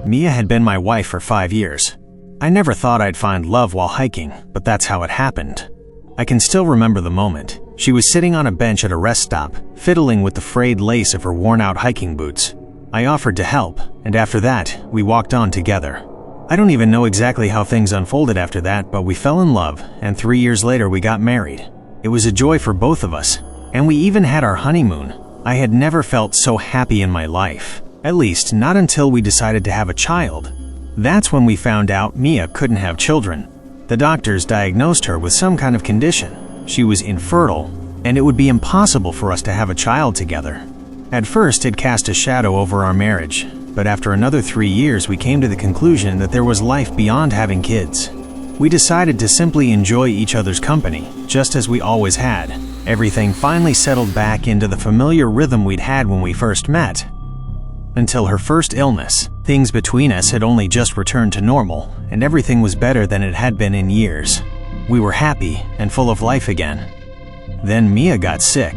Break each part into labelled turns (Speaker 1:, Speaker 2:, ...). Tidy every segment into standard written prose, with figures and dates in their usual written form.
Speaker 1: Mia had been my wife for 5 years. I never thought I'd find love while hiking, but that's how it happened. I can still remember the moment. She was sitting on a bench at a rest stop, fiddling with the frayed lace of her worn-out hiking boots. I offered to help, and after that, we walked on together. I don't even know exactly how things unfolded after that, but we fell in love, and 3 years later we got married. It was a joy for both of us, and we even had our honeymoon. I had never felt so happy in my life. At least, not until we decided to have a child. That's when we found out Mia couldn't have children. The doctors diagnosed her with some kind of condition. She was infertile, and it would be impossible for us to have a child together. At first, it cast a shadow over our marriage, but after another 3 years, we came to the conclusion that there was life beyond having kids. We decided to simply enjoy each other's company, just as we always had. Everything finally settled back into the familiar rhythm we'd had when we first met. Until her first illness, things between us had only just returned to normal, and everything was better than it had been in years. We were happy and full of life again. Then Mia got sick.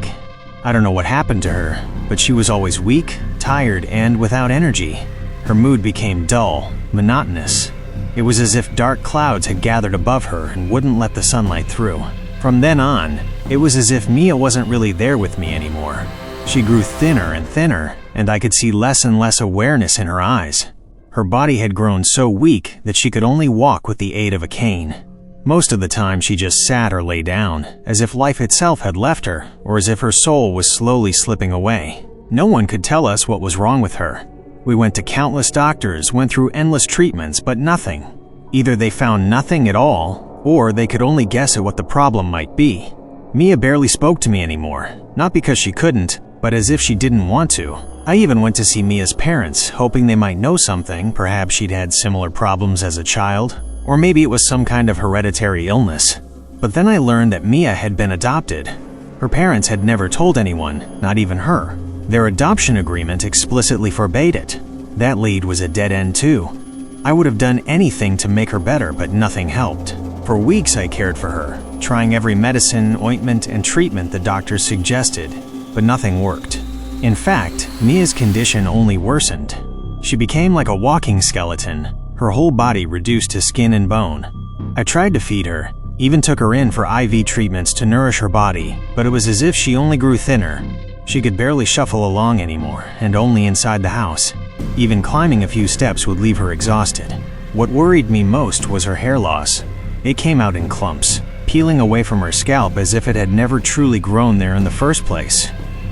Speaker 1: I don't know what happened to her, but she was always weak, tired, and without energy. Her mood became dull, monotonous. It was as if dark clouds had gathered above her and wouldn't let the sunlight through. From then on, it was as if Mia wasn't really there with me anymore. She grew thinner and thinner, and I could see less and less awareness in her eyes. Her body had grown so weak that she could only walk with the aid of a cane. Most of the time she just sat or lay down, as if life itself had left her, or as if her soul was slowly slipping away. No one could tell us what was wrong with her. We went to countless doctors, went through endless treatments, but nothing. Either they found nothing at all, or they could only guess at what the problem might be. Mia barely spoke to me anymore, not because she couldn't, but as if she didn't want to. I even went to see Mia's parents, hoping they might know something. Perhaps she'd had similar problems as a child, or maybe it was some kind of hereditary illness. But then I learned that Mia had been adopted. Her parents had never told anyone, not even her. Their adoption agreement explicitly forbade it. That lead was a dead end too. I would have done anything to make her better, but nothing helped. For weeks I cared for her, trying every medicine, ointment, and treatment the doctors suggested, but nothing worked. In fact, Mia's condition only worsened. She became like a walking skeleton, her whole body reduced to skin and bone. I tried to feed her, even took her in for IV treatments to nourish her body, but it was as if she only grew thinner. She could barely shuffle along anymore, and only inside the house. Even climbing a few steps would leave her exhausted. What worried me most was her hair loss. It came out in clumps, peeling away from her scalp as if it had never truly grown there in the first place.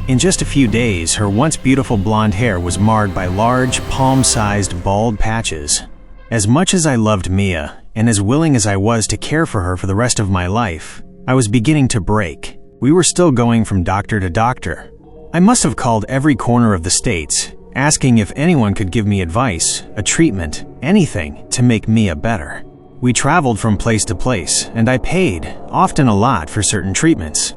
Speaker 1: In just a few days, her once beautiful blonde hair was marred by large, palm-sized bald patches. As much as I loved Mia, and as willing as I was to care for her for the rest of my life, I was beginning to break. We were still going from doctor to doctor. I must have called every corner of the States, asking if anyone could give me advice, a treatment, anything to make Mia better. We traveled from place to place, and I paid, often a lot, for certain treatments.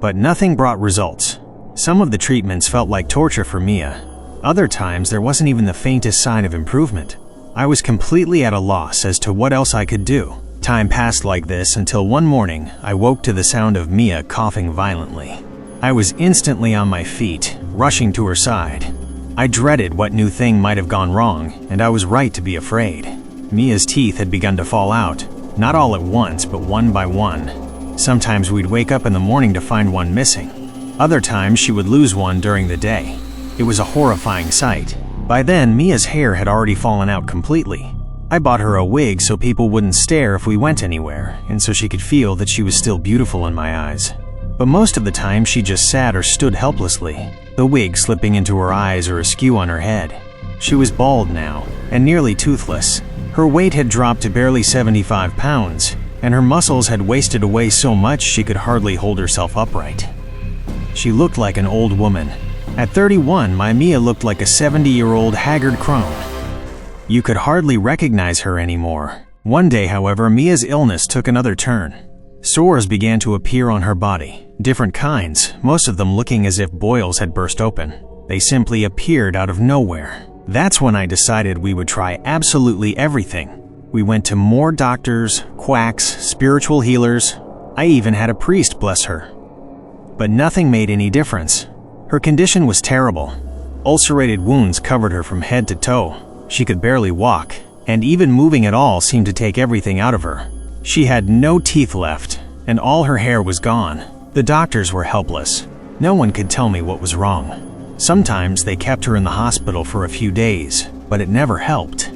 Speaker 1: But nothing brought results. Some of the treatments felt like torture for Mia. Other times, there wasn't even the faintest sign of improvement. I was completely at a loss as to what else I could do. Time passed like this until one morning, I woke to the sound of Mia coughing violently. I was instantly on my feet, rushing to her side. I dreaded what new thing might have gone wrong, and I was right to be afraid. Mia's teeth had begun to fall out, not all at once, but one by one. Sometimes we'd wake up in the morning to find one missing. Other times she would lose one during the day. It was a horrifying sight. By then, Mia's hair had already fallen out completely. I bought her a wig so people wouldn't stare if we went anywhere, and so she could feel that she was still beautiful in my eyes. But most of the time, she just sat or stood helplessly, the wig slipping into her eyes or askew on her head. She was bald now, and nearly toothless. Her weight had dropped to barely 75 pounds, and her muscles had wasted away so much she could hardly hold herself upright. She looked like an old woman. At 31, my Mia looked like a 70-year-old haggard crone. You could hardly recognize her anymore. One day, however, Mia's illness took another turn. Sores began to appear on her body, different kinds, most of them looking as if boils had burst open. They simply appeared out of nowhere. That's when I decided we would try absolutely everything. We went to more doctors, quacks, spiritual healers. I even had a priest bless her. but nothing made any difference. Her condition was terrible. Ulcerated wounds covered her from head to toe. She could barely walk, and even moving at all seemed to take everything out of her. She had no teeth left, and all her hair was gone. The doctors were helpless. No one could tell me what was wrong. Sometimes they kept her in the hospital for a few days, but it never helped.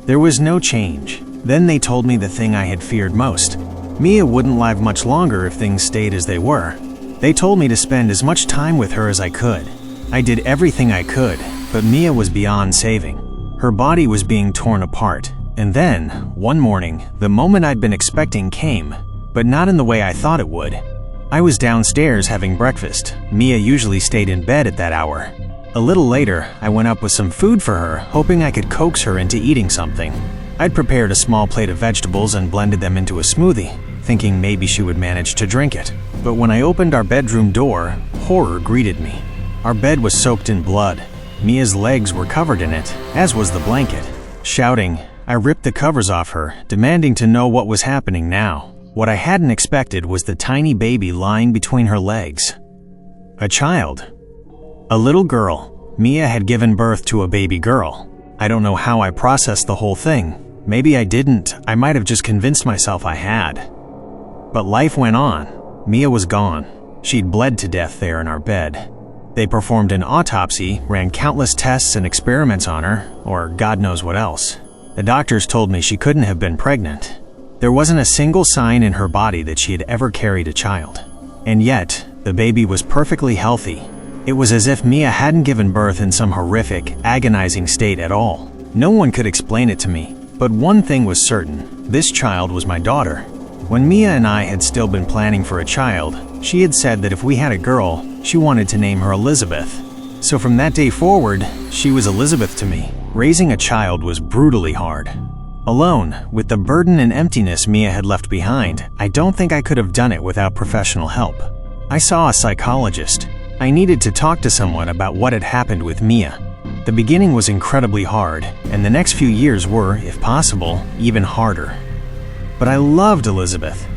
Speaker 1: There was no change. Then they told me the thing I had feared most. Mia wouldn't live much longer if things stayed as they were. They told me to spend as much time with her as I could. I did everything I could, but Mia was beyond saving. Her body was being torn apart. And then, one morning, the moment I'd been expecting came, but not in the way I thought it would. I was downstairs having breakfast. Mia usually stayed in bed at that hour. A little later, I went up with some food for her, hoping I could coax her into eating something. I'd prepared a small plate of vegetables and blended them into a smoothie, thinking maybe she would manage to drink it. But when I opened our bedroom door, horror greeted me. Our bed was soaked in blood. Mia's legs were covered in it, as was the blanket. Shouting, I ripped the covers off her, demanding to know what was happening now. What I hadn't expected was the tiny baby lying between her legs. A child. A little girl. Mia had given birth to a baby girl. I don't know how I processed the whole thing. Maybe I didn't. I might have just convinced myself I had. But life went on. Mia was gone. She'd bled to death there in our bed. They performed an autopsy, ran countless tests and experiments on her, or God knows what else. The doctors told me she couldn't have been pregnant. There wasn't a single sign in her body that she had ever carried a child. And yet, the baby was perfectly healthy. It was as if Mia hadn't given birth in some horrific, agonizing state at all. No one could explain it to me, but one thing was certain: this child was my daughter. When Mia and I had still been planning for a child, she had said that if we had a girl, she wanted to name her Elizabeth. So from that day forward, she was Elizabeth to me. Raising a child was brutally hard. Alone, with the burden and emptiness Mia had left behind, I don't think I could have done it without professional help. I saw a psychologist. I needed to talk to someone about what had happened with Mia. The beginning was incredibly hard, and the next few years were, if possible, even harder. But I loved Elizabeth.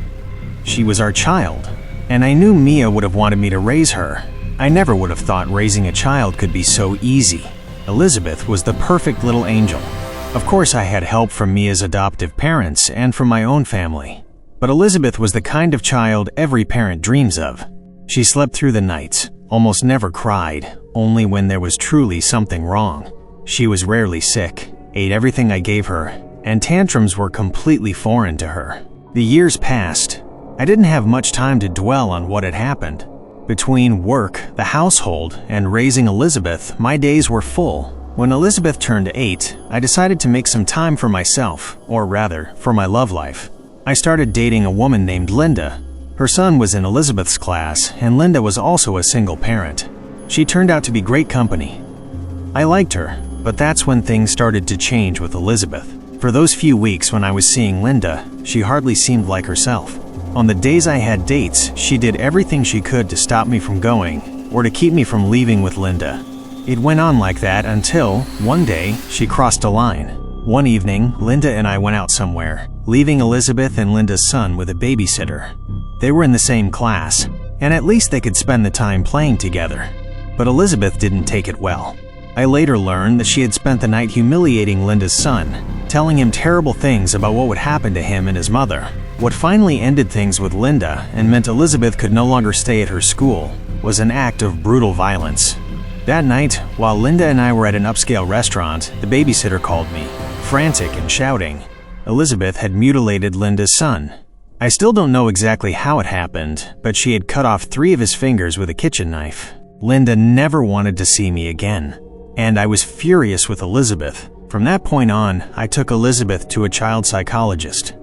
Speaker 1: She was our child, and I knew Mia would have wanted me to raise her. I never would have thought raising a child could be so easy. Elizabeth was the perfect little angel. Of course, I had help from Mia's adoptive parents and from my own family. But Elizabeth was the kind of child every parent dreams of. She slept through the nights, almost never cried, only when there was truly something wrong. She was rarely sick, ate everything I gave her, and tantrums were completely foreign to her. The years passed. I didn't have much time to dwell on what had happened. Between work, the household, and raising Elizabeth, my days were full. When Elizabeth turned 8, I decided to make some time for myself, or rather, for my love life. I started dating a woman named Linda. Her son was in Elizabeth's class, and Linda was also a single parent. She turned out to be great company. I liked her, but that's when things started to change with Elizabeth. For those few weeks when I was seeing Linda, she hardly seemed like herself. On the days I had dates, she did everything she could to stop me from going, or to keep me from leaving with Linda. It went on like that until, one day, she crossed a line. One evening, Linda and I went out somewhere, leaving Elizabeth and Linda's son with a babysitter. They were in the same class, and at least they could spend the time playing together. But Elizabeth didn't take it well. I later learned that she had spent the night humiliating Linda's son, telling him terrible things about what would happen to him and his mother. What finally ended things with Linda and meant Elizabeth could no longer stay at her school was an act of brutal violence. That night, while Linda and I were at an upscale restaurant, the babysitter called me, frantic and shouting. Elizabeth had mutilated Linda's son. I still don't know exactly how it happened, but she had cut off 3 of his fingers with a kitchen knife. Linda never wanted to see me again, and I was furious with Elizabeth. From that point on, I took Elizabeth to a child psychologist.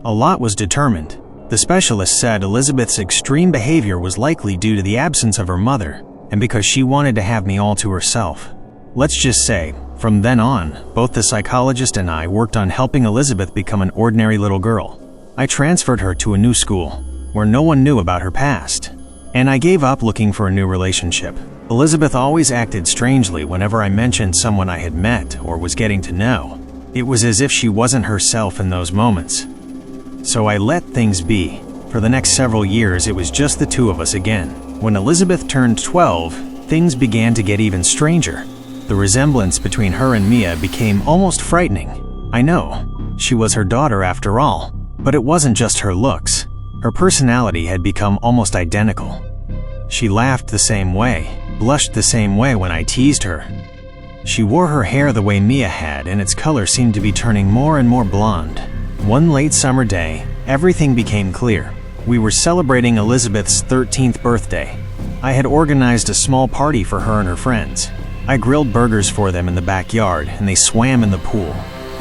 Speaker 1: A lot was determined. The specialist said Elizabeth's extreme behavior was likely due to the absence of her mother, and because she wanted to have me all to herself. Let's just say, from then on, both the psychologist and I worked on helping Elizabeth become an ordinary little girl. I transferred her to a new school, where no one knew about her past, and I gave up looking for a new relationship. Elizabeth always acted strangely whenever I mentioned someone I had met or was getting to know. It was as if she wasn't herself in those moments. So I let things be. For the next several years, it was just the two of us again. When Elizabeth turned 12, things began to get even stranger. The resemblance between her and Mia became almost frightening. I know, she was her daughter after all, but it wasn't just her looks. Her personality had become almost identical. She laughed the same way, blushed the same way when I teased her. She wore her hair the way Mia had, and its color seemed to be turning more and more blonde. One late summer day, everything became clear. We were celebrating Elizabeth's 13th birthday. I had organized a small party for her and her friends. I grilled burgers for them in the backyard, and they swam in the pool.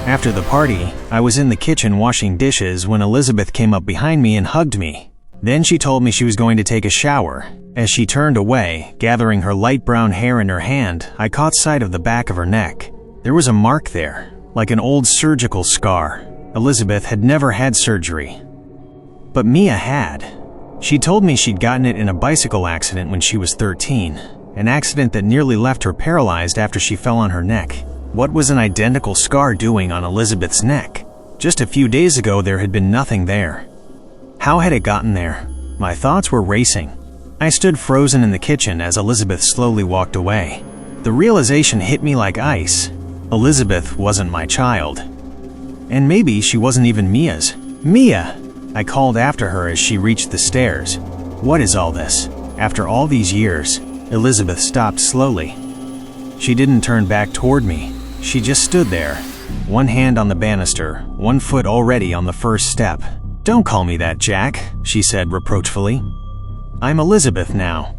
Speaker 1: After the party, I was in the kitchen washing dishes when Elizabeth came up behind me and hugged me. Then she told me she was going to take a shower. As she turned away, gathering her light brown hair in her hand, I caught sight of the back of her neck. There was a mark there, like an old surgical scar. Elizabeth had never had surgery. But Mia had. She told me she'd gotten it in a bicycle accident when she was 13, an accident that nearly left her paralyzed after she fell on her neck. What was an identical scar doing on Elizabeth's neck? Just a few days ago, there had been nothing there. How had it gotten there? My thoughts were racing. I stood frozen in the kitchen as Elizabeth slowly walked away. The realization hit me like ice. Elizabeth wasn't my child. And maybe she wasn't even Mia's. Mia! I called after her as she reached the stairs. What is all this? After all these years, Elizabeth stopped slowly. She didn't turn back toward me. She just stood there, one hand on the banister, one foot already on the first step. "Don't call me that, Jack," she said reproachfully. "I'm Elizabeth now."